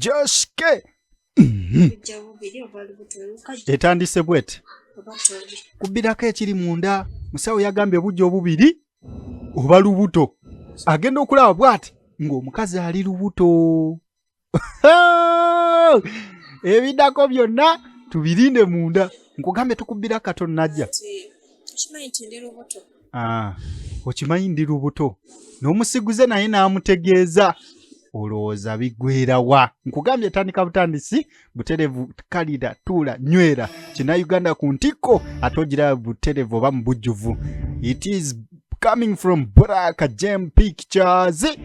Joshke etandise bwete kubirako ekiri munda musawo yagambye bujjo obubiri oba lubuto agenda okulaba bwati ng'omukazi ali lubuto ebiddako byonna tubirinde munda nkugambye tukubira katono najja okimanyi ndi lubuto n'omusiguze naye n'amutegeeza olowooza bigwerawa nkugambye tandika butandisi buterevu kalira tuula nywera KINA-UGANDA ku ntikko ate ogira buterevu oba mu bujjuvu. It is coming from Black Gem Pictures.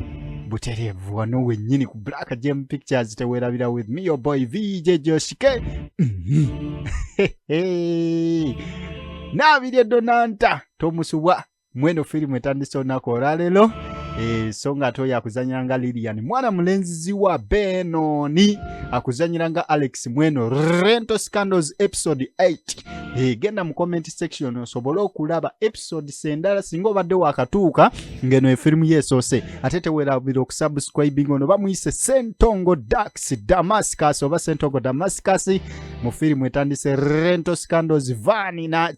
Buterevu wano wennyini ku Black Gem Pictures teweerabira with me your boy VJ Joshke. Nabirye donanta tomusubwa mweno filimu etandise olunaku olwaleero songa ate akuzanyiranga Lilian mwana mulenzi wa Benoni akuzanyiranga Alex mweno Rental Scandals episode 8 genda mu comment section osobola okulaba episode sendala singa obadde wakatuuka ngeno efilimu yesoose ate teweerabira okusubscribing ono bamuyise Sentongo Damascus oba Sentongo Damascus mu filimu etandise Rental Scandals Vani na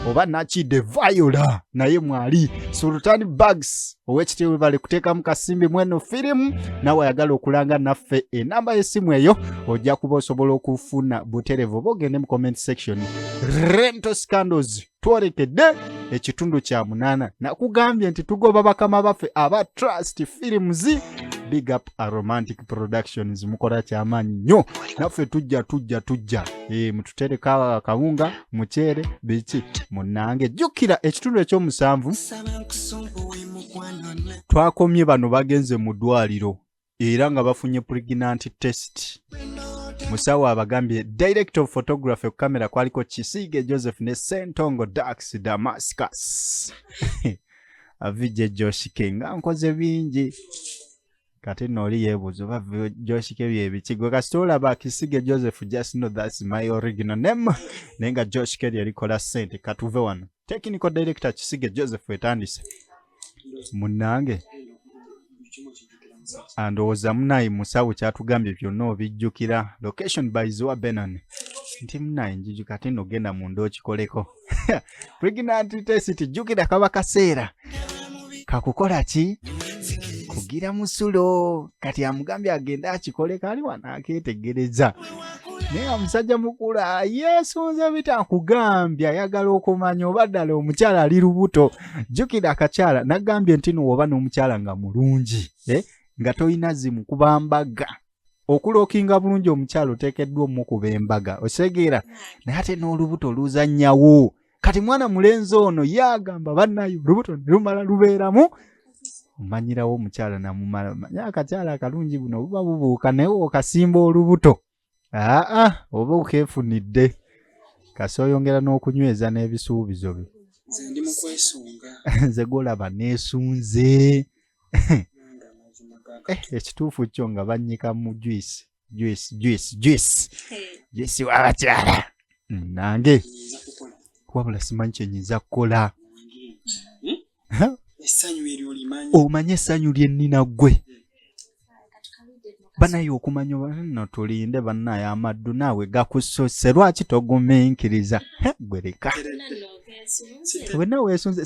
oba nachi de Viola naye mwali Sultan Bags owekitiibwa bali kuteeka mu kasimbi mweno filimu nawe ayagala okulanga naffe enamba y'essimu eyo ojja kuba osobola okufuna buterevu oba ogende mu comment section. Rental Scandals twolekedde ekitundu kya 8 nakugambye nti tugoba bakama baffe aba Trust Films. Big up a Romantic Productions mukola kyamaanyi nnyo naffe tujja mututereka kawunga muceere biki munange jjukira ekitundu ekyomusanvu twakomye bano bagenze mu ddwaliro era nga bafunye pregnant test. Musawo abagambye director of photography ku kamera kwaliko Kisige Joseph ne Sentongo Damascus. Avije Joshke nga nkoze bingi kati noli yebuzo ba Joshke byebikigo kasitola ba Kisige Joseph just know that's my original name nenga Joshke yalikola sente katuve wano technical director Kisige Joseph etandise munange andowooza munayi musawo kyatugambye byonna obijjukira location by Zoa Benani nti munayi njiju kati nogenda mu ndo kikoleko pregnant test jjukira kaba kaseera kakukola ki kugira musulo kati amugambye agenda akikoleka ali wana aketegereza naye omusajja mukula yesunze bitakugambye ayagala okumanya oba ddala omukyala ali lubuto. Jjukira akakyala nagambye nti oba n'omukyala nga mulungi nga toyina zimu kuba mbaga okulookinga bulungi omukyala oteekeddwa omukuba embaga osegeera naye ate n'olubuto luzannyawo kati mwana mulenzi ono yagamba bannayo olubuto ne lumala lubeeramu omanyirawo omukyala namumala manya akakyala akalungi buno buba bubuuka naye okasimba olubuto oba okeefunidde kasoyongera n'okunyweza n'ebisuubizo byo nze golaba neesunze ekituufu kyo nga bannyika mu juice w'abakyala nange wabula simanyi kyenyinza kukola omanye essanyu lyennina ggwe banaye okumanya no tulinde bannaye amaddu naawe gakusose lwaki togumiikiriza gwereka wena weesunze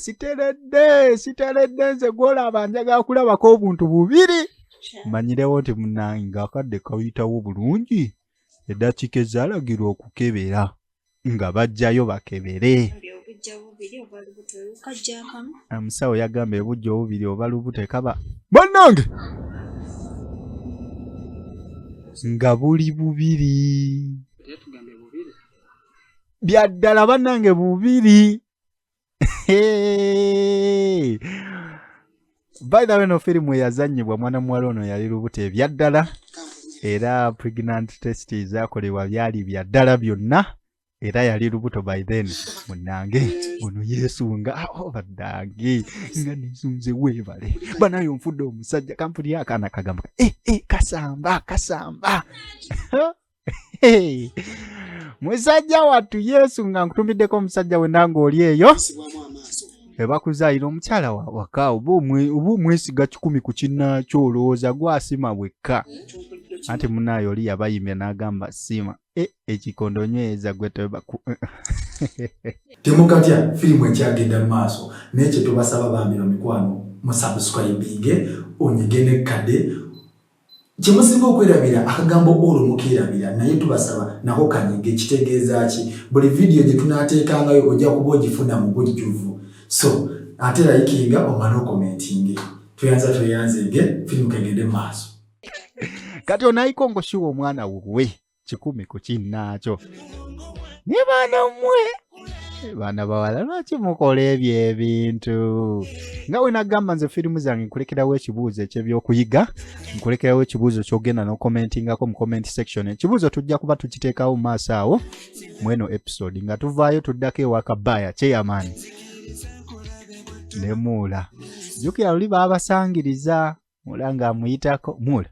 siteredde nze gwolaba njagala kulabako obuntu bubiri manyirewo nti munaye ng'akadde kayitawo bulungi eddakiika ezaalagirwa okukebera nga bajjayo bakebere. Omusawo yagamba ebujja obubiri oba lubuto ekaba bannange nga buli bubiri byaddala bannange bubiri. By the way no filimu eyazannyibwa mwana muwala ono yali lubuto ebyaddala era pregnant test ezaakolebwa byali byaddala byonna era yali lubuto by then munange ono yesunga baddange nga nesunze weebale banayo nfudde omusajja kampuni akaana kagamba kasamba musajja wattu yesunga nkutumiddeko omusajja we nange oli eyo ebakuzaayira omukyala waka oba omwesiga 10 ku kinnaakyo olowooza gwasima bwekka Anti munayo oli yabayimya n'agamba sima ekikondo nyweza gwe teba temukatya filimu ekyagenda mu maaso n'ekyo tubasaba bambi mikwano musubscribinge onyigene kade kyemusinga okwerabira akagambo olo mukirabira naye tubasaba nako kanyige kitegeeza ki buli video gye tunaateekangayo ojja kuba ogifuna mu bujjuvu so ate likinga omala commentinge tweyanzege filimu kegende mu maaso kati onaiko ngoshiwa omwana wuwe 10 ku kinnaakyo ne baana mmwe baana bawala lwaki mukola ebyo ebintu nga we nagamba nze firimu zange nkulekerawo ekibuuzo ekyebyokuyiga nkulekerawo ekibuuzo kyogenda n'okomentingako mu comment section ekibuuzo tujja kuba tukiteekawo mu maaso awo mweno episode nga tuvaayo tuddako ewakabaya kyeyamaani ne muula jjukira luli baabasangiriza muula ng'amuyitako muula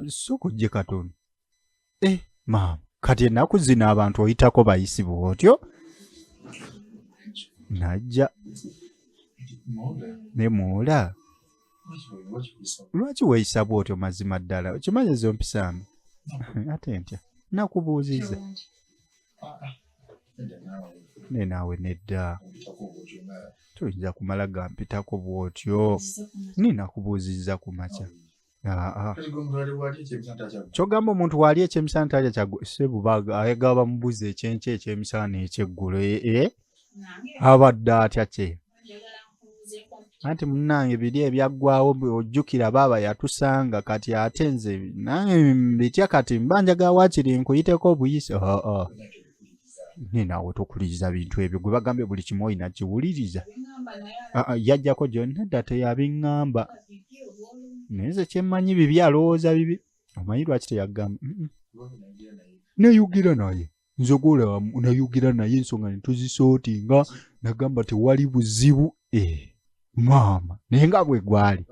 sokujje katono maama kati ennaku zino abantu oyitako bayisi bwotyo najja ne muula lwaki weeyisa bwotyo mazima ddala okimanyi ezo mpisambi ate ntya nakubuuziza ne naawe nedda toyinza kumala gampitako bwotyo ninakubuuzizza ku makya kyogamba omuntu waali ekyemisana talya kyasebubaga ayagala bamubuuza ekyenkya ekyemisana ekyeggulo abadde atya kye anti munnange biri ebyaggwawo ojjukira baaba yatusanga kati ate nze nange bitya kati mbanjaga waakiri nkuyiteko obuyisi ninawe tokuliriza bintu ebyo gwe bagambye buli kimu olina kiwuliriza yajjako gyonna dda teyabiŋŋamba naye kyemmanyi bibi alowooza bibi omanyi lwaki teyagamba nayugira naye nzogola nayugira naye ensonga netuzisootinga nagamba tewali buzibu maama naye nga bwe gwali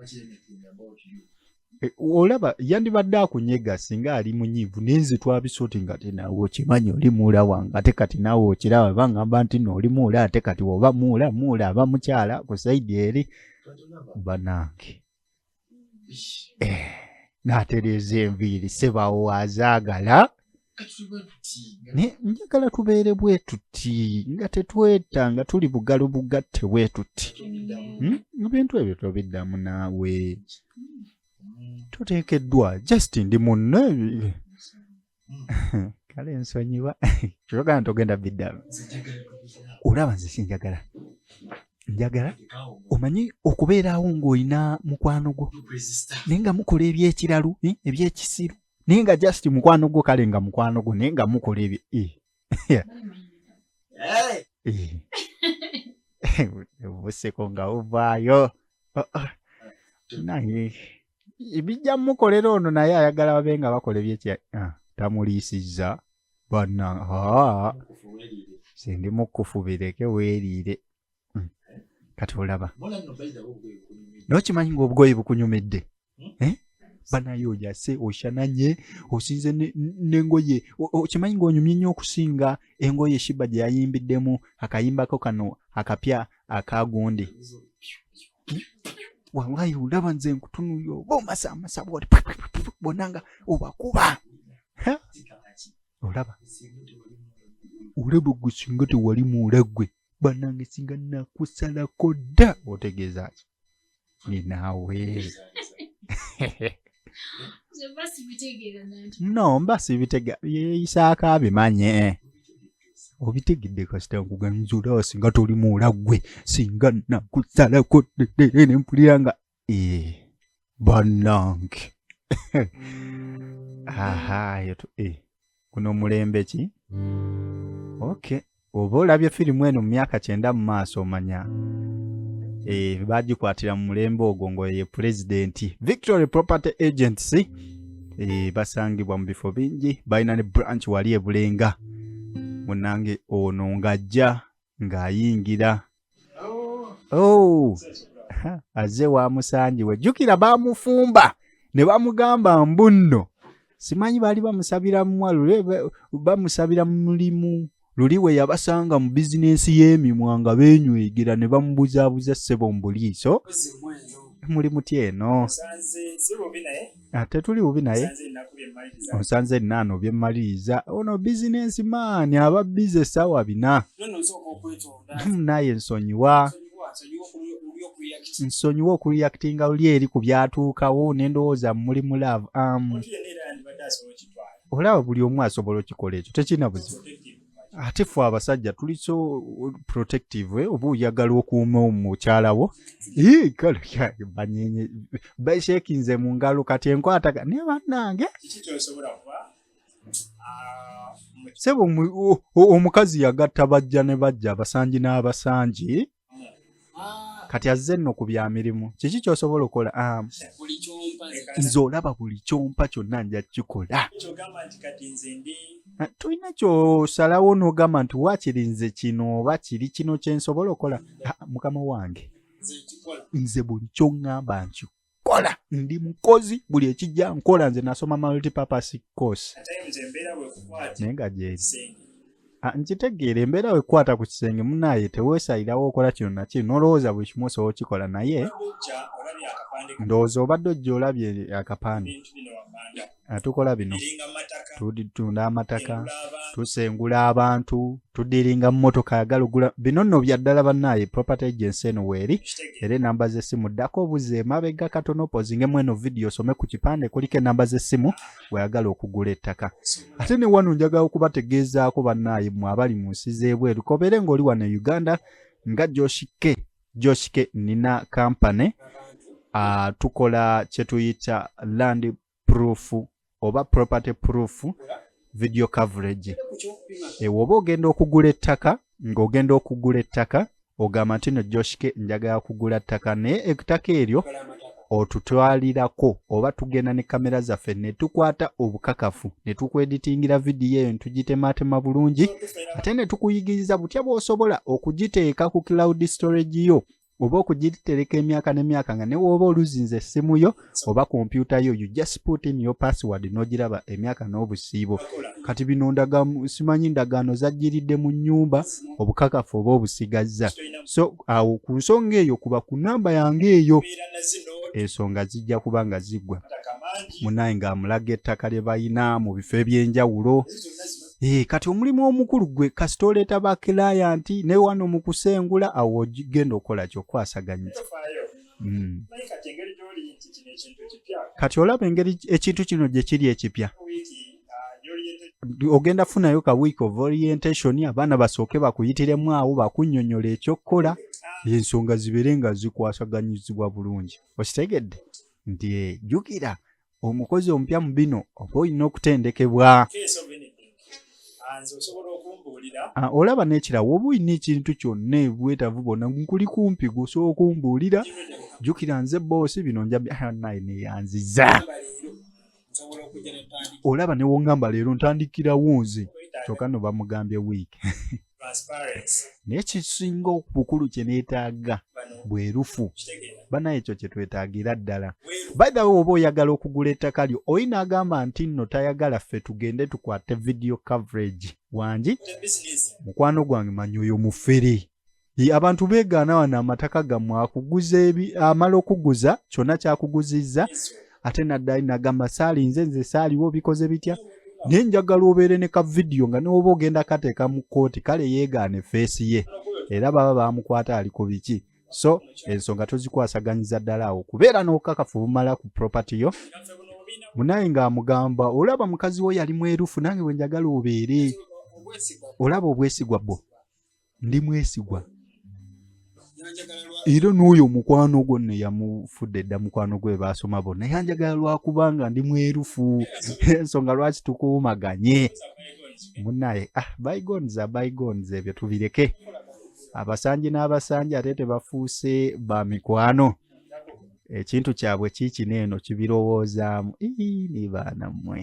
olaba yandibadde akunyega singa ali munyiivu naye nze twabisootinga ate naawe okimanyi oli muula wange ate kati naawe okiraba bangamba nti nooli muula ate kati oba muula aba mukyala ku saidi eri banange n'atereeza enviiri sebawo azaagala njagala tubeere bwe tuti nga tetweta nga tuli bugalo bugatte bwe tuti ebintu ebyo tobiddamu naawe tuteekeddwa just ndi munno kale nsonyiwa kyogala ntogenda biddamu olaba nze sinjagala njagala omanyi okubeerawo ng'olina mukwano gwo naye nga mukola ebyekiralu ebyekisiru naye nga just mukwano gwo kale nga mukwano gwo naye nga mukola ebyo obuseko nga buvaayo naye bijja mukolera ono naye ayagala babe nga bakola ebyekya tamuliisizza banna sindi mukufu bireke weeriire kati olaba n'okimanyi ng'obugoye bukunyumidde banayo ojase oshananye osinze n'engoye okimanyi ng'onyumye nnyo okusinga engoye Shiba gye yayimbiddemu akayimbako kano akapya akagundi wallahi olaba nze nkutunuyo bomasamasa bwoti bonanga obakuba olaba gusinga tewali muulagwe banange singa nakusalako dda otegeeza ki ninaawe no mba sibitega yeeyisaako abimanye obitegedde kasita nkuganiza olaba singa toli muulagwe singa nakusalako nempulira nga bannange kuno mulembe ki okay oba olabye firimu eno mu myaka 9 mu maaso omanya bagikwatira mu mulembe ogwo ngo ye pulezidenti Victory Property Agency basangibwa mu bifo bingi balina ne branch wali e Bulenga munange ono ng'ajja ng'ayingira aze wa musanjiwe jjukira baamufumba ne bamugamba mbunno simanyi baali bamusabira muwalu bamusabira mu mulimu luli we yabasanga mu bizinensi y'emimwa nga beenywegera ne bamubuzaabuza ssebo mu buliiso muli mutya eno tetuli bubi naye osanze nnaano byemmaliriza ono bizinensi maani aba bize essaawa 4 naye nsonyiwa okureactinga luli eri ku byatuukawo nendowooza muli mu love olaba buli omu asobola okikola ekyo tekirina buzibu ate ffe abasajja tuli so protective oba oyagala okuuma omukyala wo banyenye bashekinze mu ngalo kati enkwata ne bannange sebo omukazi yagatta bajja ne bajja abasanji n'abasanji kati azze nno ku bya mirimu kiki ky'osobola okukola nze olaba buli kyompa kyonna nja kikola tulina kyosalawo n'ogamba nti waakiri nze kino oba kiri kino kye nsobola okukola mukama wange nze buli ky'oŋŋamba nkikola ndi mukozi buli ekijja nkola nze nasoma multipurpose course naye nga gyeri nkitegeera embeera wekwata ku kisenge munaye teweesayirawo okola kino nakiri n'olowooza buli kimu osobola okikola naye ndowooza obadde ojja olabye akapande tukola bino tutunda amataka tusengula abantu tudiringa mmotoka yagala ogula bino nno bya ddala bannaye property agency eno weeri era enamba z'essimu ddako obuze emabega katono opozingemu eno vidiyo osome ku kipande kuliko enamba z'essimu weyagala okugula ettaka ate ne wano njagala okubategeezaako bannaye mwe abali mu nsi z'ebweru kobeere ng'oli wano e Uganda nga Joshike nina kampani tukola kye tuyita land proof oba property proof video coverage woba ogenda okugula ettaka ng'ogenda okugula ettaka ogamba nti no Joshike njagala kugula ttaka naye ettaka eryo otutwalirako oba tugenda ne kamera zaffe ne tukwata obukakafu ne tukweditingira vidiyo eyo ntugitematema bulungi ate ne tukuyigiriza butya bw'osobola okugiteeka ku cloud storage yo oba okugitereka emyaka n'emyaka nga ne woba oluzinze essimu yo oba kompyuta yo you just put in your password n'ogiraba emyaka n'obusiibo kati bino simanyi ndagaano zajjiridde mu nnyumba obukakafu oba obusigazza so awo ku nsonga eyo kuba ku namba yange eyo ensonga zijja kuba nga ziggwa munaye ng'amulaga ettaka lye bayina mu bifo eby'enjawulo kati omulimu omukulu gwe kasita oleeta ba client ne wano mu kusengula awo ogenda okola ky'okwasaganyiriza kati olaba engeri ekintu kino gye kiri ekipya ogenda funayo ka week of orientation abaana basooke bakuyitiremu awo bakunnyonnyola ekyokkola ensonga zibeere nga zikwasaganyizibwa bulungi okitegedde nti jjukira omukozi omupya mu bino oba olina okutendekebwa olaba n'ekirawo oba olina ekintu kyonna ebwetavu bonna nkuli kumpi gwosobola okumbuulira jjukira nze boosi bino naye neyanziza olaba ne wongamba leero ntandikirawo nze kyokka no bamugambye wiiki naye kisinga obukulu kye neetaaga bwerufu banaye ekyo kye twetaagira ddala by the way oba oyagala okugula ettaka lyo oyina agamba nti nno tayagala ffe tugende tukwate video coverage wangi mukwano gwange manyi oyo mufere abantu beegaana wano amataka gammwe akuguza amala okuguza kyonna kyakuguzizza ate naddali nagamba saalinze nze saaliwo bikoze bitya naye njagala obeere ne ka vidiyo nga n'oba ogenda kateeka mu kkooti kale yeegaane feesi ye era baba bamukwata ali ku biki so ensonga tozikwasaganyiza ddala awo kubeera n'obukakafu bumala ku property yo munaye ng'amugamba olaba mukazi wo yali mwerufu nange bwe njagala obeere olaba obwesigwa bwo ndi mwesigwa era n'oyo mukwano gwo nno yamufudde dda mukwano gwe baasoma bonna yanjagala lwakubanga ndi mwerufu ensonga lwaki tukuumaganye munnaye bygones ebyo tubireke abasanji n'abasanji ate tebafuuse ba mikwano ekintu kyabwe kiikino eno kibirowoozaamu ni baana mmwe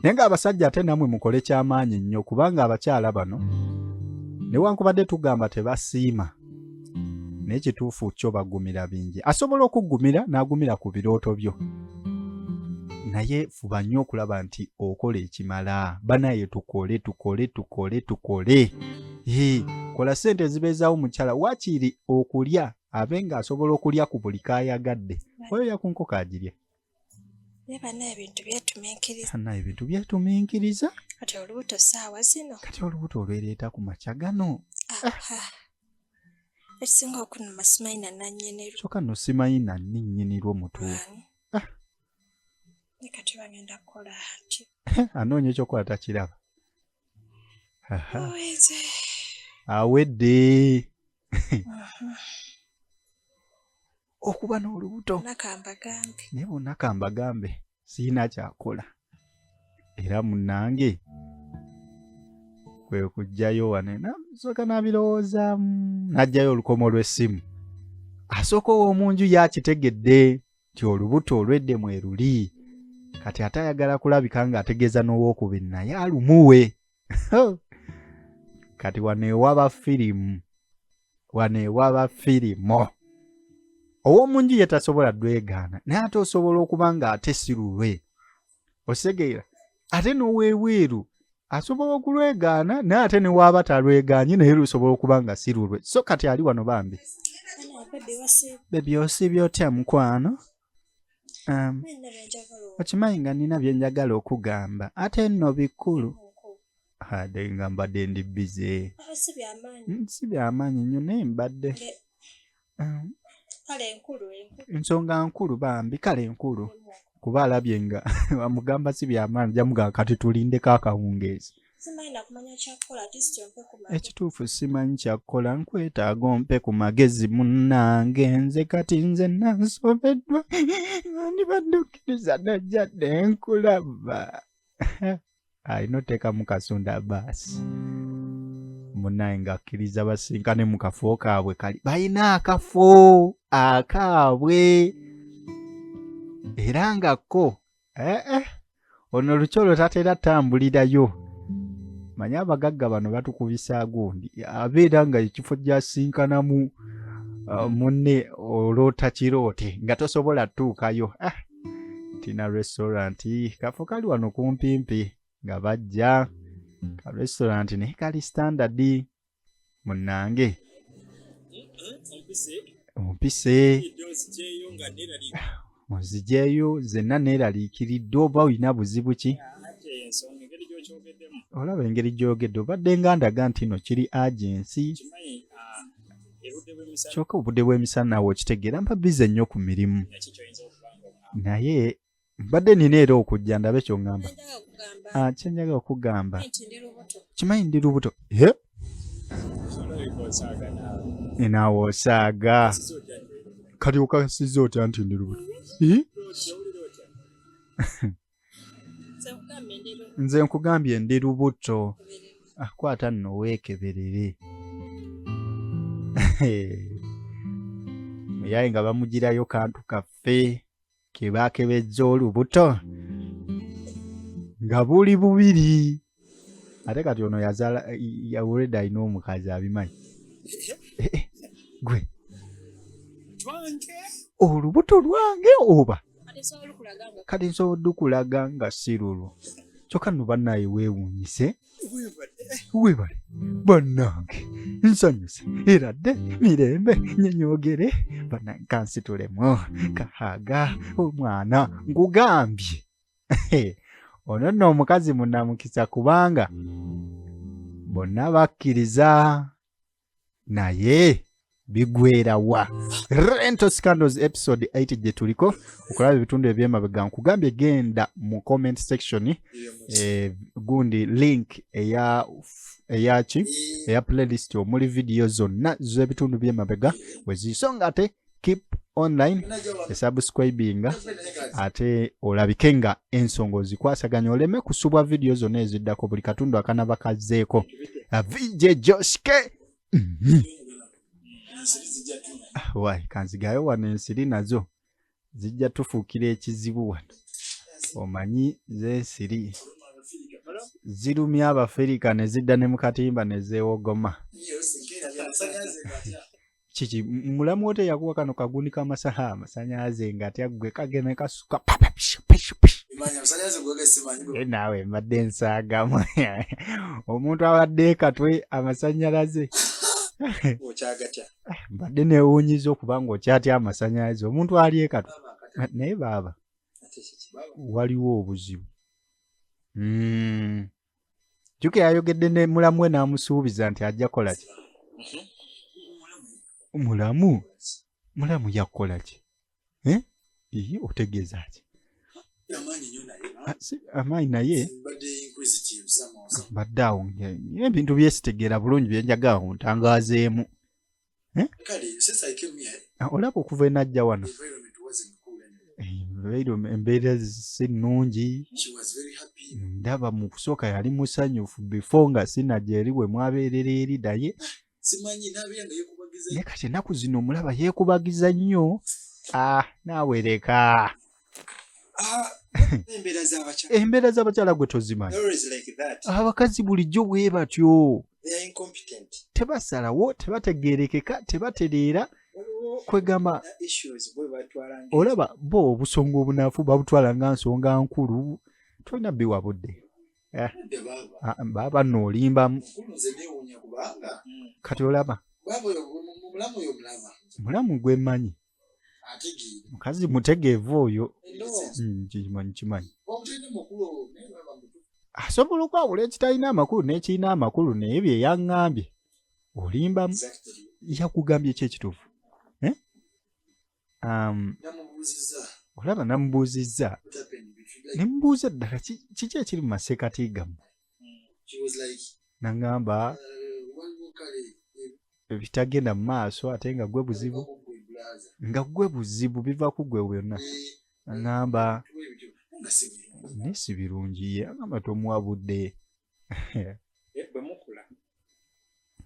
naye ng'abasajja ate nammwe mukole ky'amaanyi nnyo kubanga abakyala bano newankubadde tugamba tebasiima naye kituufu kyo bagumira bingi asobola okugumira n'agumira ku birooto byo naye fuba nnyo okulaba nti okola ekimala banaye tukole kola sente zibeezaawo mukyala wakiri okulya abenga asobola okulya ku buli kaayagadde oyo yakunkoko agirya ebintu byetuminkiriza kati olubuto saawa zino kati olubuto olwereeta ku makya gano ekisinga okunuma simanyi nannannyiniru kyokka nno simanyi nanninnyinirwa omutuufu kati bagenda kukola nti anoonya ekyokukola takiraba awedde okuba n'olubuto naye bonna kambagambe siina kyakola era munnange kwe kujjayo wane nasooka n'abirowoozaamu n'ajjayo olukomo lw'essimu asooka ow'omunju yakitegedde nti olubuto olwedde mweruli kati ate ayagala kulabika ng'ategeeza n'owookubiri naye alumuwe kati waneewaba firimu ow'omunju ye tasobola dwegaana naye ate osobola okuba ng'ate si lulwe osegeera ate n'oweeweeru asobola okulwegaana naye ate ne waaba talwegaanye naye lusobola okuba nga si lulwe so kati ali wano bambi bebi osibye otya mukwano okimanyi nga nina bye njagala okugamba ate nno bikulu ade nga mbadde ndi bize si byamaanyi nnyo naye mbadde ensonga nkulu bambi kale nkulu kuba alabye nga amugamba si byamaanyi jamugamba kati tulindeko akawungeezi ekituufu simanyi kyakukola nkwetaaga ompe ku magezi munnange nze kati nze nansobeddwa ndibadde okkiriza najjadde nkulaba alina oteekamu kasunda baasi munnange ng'akkiriza basinkane mu kafo kaabwe kali balina akafo akaabwe era nga ko ono olukyolo tatera tambulirayo manya abagagga bano batukubisa gundi abeera nga ekifo gyasinkanamu munne oloota kiroote nga tosobola tuukayo tina restaurant kafo kali wano kumpimpi nga bajja ka restaurant naye kali standard munnange ompise ozijeeyo zenna neeraliikiridde oba olina buzibu ki olaba engeri gyogedde obadde nga ndaga nti no kiri agency kyokka obudde bw'emisana nawe okitegeera mpa bize nnyo ku mirimu naye mbadde nina era okujja ndabe ky'oŋŋamba kyenjaga okugamba kimanyi ndi lubuto naawe osaaga kati okasiza otya nti ndi lubuto nze nkugambye ndi lubuto kwata nno weekeberere muyaye nga bamugirayo kantu kaffe ke baakebejja olubuto nga buli bubiri ate kati ono yazaala yawuleda alina omukazi abimanyi gwe olubuto lwange oba kati nsobodde okulaga nga si lulwo kyokka nno bannaye weewuunyise webale bannange nsanyuse era dde mirembe nyenyogere bannange kansitulemu kahaga omwana nkugambye ono nno omukazi munnamukisa kubanga bonna bakkiriza naye bigwera wa Rental Scandals episode 8 gye tuliko okulaba ebitundu eby'emabega nkugambye genda mu comment section gundi link eya playlist omuli video zonna z'ebitundu by'emabega wezisonga ate keep online subscribing ate olabike nga ensonga ozikwasaganya oleme kusubwa video zonna eziddako buli katundu akanaba kazzeeko VJ Joshke wayi kanzigayo wano ensiri nazo zijja tufuukira ekizibu wano omanyi z'ensiri zirumya abafirika ne zidda ne mu katimba ne zeewogoma kiki mulamu wote yakuwa kano kagundi k'amasaha amasanyalaze ng'ate aggwe kageme kasuka naawe mbadde nsaagamu omuntu abadde katwe amasanyalaze Okyagatya. Mbadde neewuunyiza okuba ng'okyatya amasannyalaze omuntu ali ekatu. Naye baaba waliwo obuzibu. Jjuke yayogedde ne mulamu we n'amusuubiza nti ajja kukola ki? Mulamu yakukola ki? Otegeeza ki? Amaanyi naye mbadde awo ebintu byesitegeera bulungi byenjagala ontangaazeemu. Olaba okuva enajja wano embeera si nnungi. Ndaba mu kusooka yali musanyufu before nga sinajja eri bwe mwabeerera eri naye kati ennaku zino omulaba yeekubagiza nnyo. Naawe leka embeera z'abakyala gwe tozimanyi. Abakazi bulijjo bwe batyo, tebasalawo, tebategeerekeka, tebatereera. Kwegamba olaba bo obusonga obunaafu babutwala nga nsonga nkulu. Tolina biwa budde baaba noolimbamu. Kati olaba mulamu gwemanyi, mukazi mutegeevu oyo. Kimanyi asobola okwawula ekitalina amakulu n'ekirina amakulu, naye bye yaŋŋambye olimbamu. Yakugambye ki ekituufu? Olaba namubuuzizza, ne mubuuza ddala kiki ekiri mu maseekati gammwe? Naŋŋamba ebitagenda mu maaso ate nga gwe buzibu biva ku gwe byonna. Naŋŋamba naye si birungi, aŋŋamba tomuwa budde.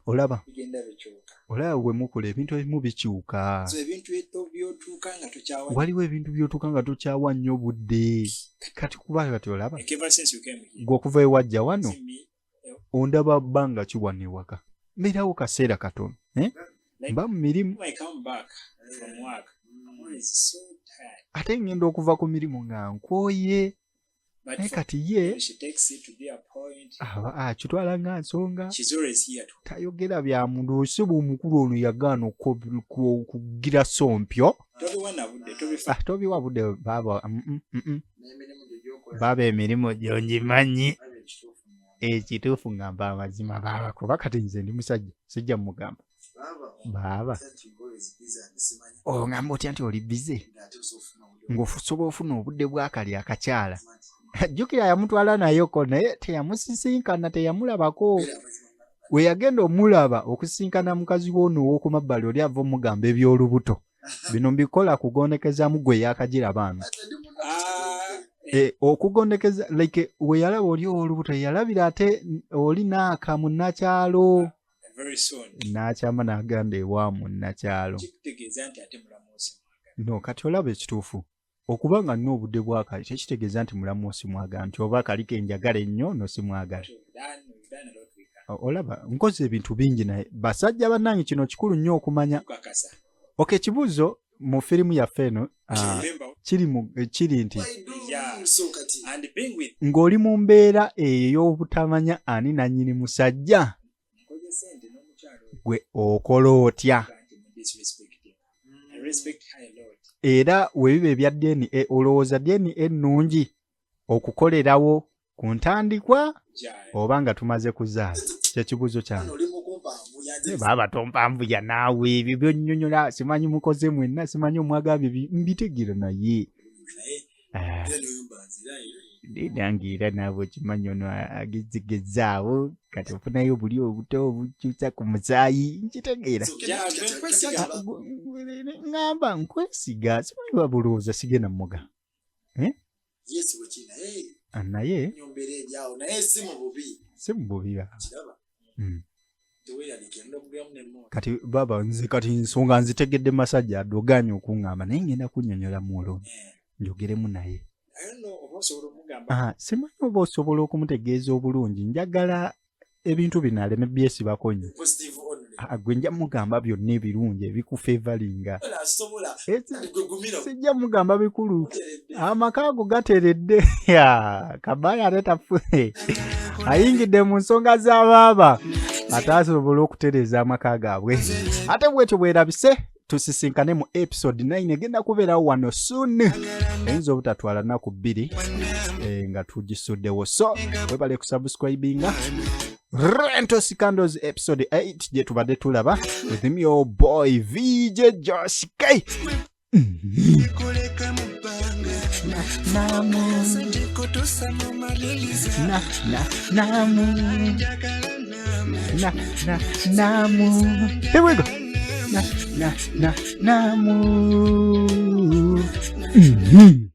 Olaba bwe mukula ebintu ebimu bikyuka. Waliwo ebintu by'otuuka nga tokyawa nnyo budde. Kati kuba kati olaba gwe okuva ewajja wano ondaba bbanga ki wano ewaka. Mbeerawo kaseera katono, mba mu mirimu ate ngenda okuva ku mirimu nga nkooye. Naye kati ye akitwala nga nsonga, tayogera bya muntu. Osibu omukulu ono yagaana okugira sompyo. Tobiwa budde baaba. Baaba emirimu gyo ngimanyi. Ekituufu ngamba amazima baaba, kuba kati nze ndi musajja sijja mugamba baaba ngamba otya nti oli bize ng'osobola ofuna obudde bw'akali akakyala. Jjukira yamutwala nayoko naye teyamusisinkana, teyamulabako. We yagenda omulaba okusisinkana mukazi w'ono ow'oku mabbali oli ava omugamba eby'olubuto. Bino mbikola kugondekezaamu gwe yakagiraba ano. Okugondekeza like we yalaba oli ow'olubuto yalabira ate oli naaka munnakyalo. N'akyama n'aganda ewa munnakyalo. No, kati olaba ekituufu. Okuba nga nnina obudde bw'akali tekitegeeza nti mulamu osimwagala, nti oba akali ke njagala ennyo nosimwagala. Olaba nkoze ebintu bingi naye basajja bannange kino kikulu nnyo okumanya. Ekibuuzo mu firimu yaffe eno kiri nti ng'oli mu mbeera ey'obutamanya ani nannyini musajja, gwe okola otya? Era webiba ebya DNA olowooza DNA ennungi okukolerawo ku ntandikwa oba nga tumaze kuzaala? Kyekibuuzo kyange. Baaba tompanvuya naawe ebyo byonnyonnyola simanyi mukoze mwenna, simanyi omwagambye mbitegeera naye nange naawe okimanyi ono agezigezaawo kati ofunayo buli obuto obukyusa ku musaayi nkitegeera. Ngamba nkwesiga simanyi babulowooza sigenda muga naye si mu bubi. Kati baba nze kati nsonga nzitegedde masajja adoganye okuŋŋamba naye ngenda kunnyonnyola muolo njogeremu naye. Simanyi oba osobola okumutegeeza obulungi, njagala ebintu bino aleme byesibako nnyo. Gwe njja mugamba byonna ebirungi ebikufevalinga. Sijja mugamba bikulu. Amaka ago gateredde. Kabaaya ate tafuye ayingidde mu nsonga za baaba. atasobola okutereza amaka gaabwe. Ate bwetyo bwerabise tusisinkane mu episode 9 egenda kubeerawo wano soon. Eyinza obutatwala nnaku 2 nga tugisuddewo. So webale kusubscribinga Rento Scandals episode 8 gye tubadde tulaba with me your boy VJ Josh K. Here we go. Namu.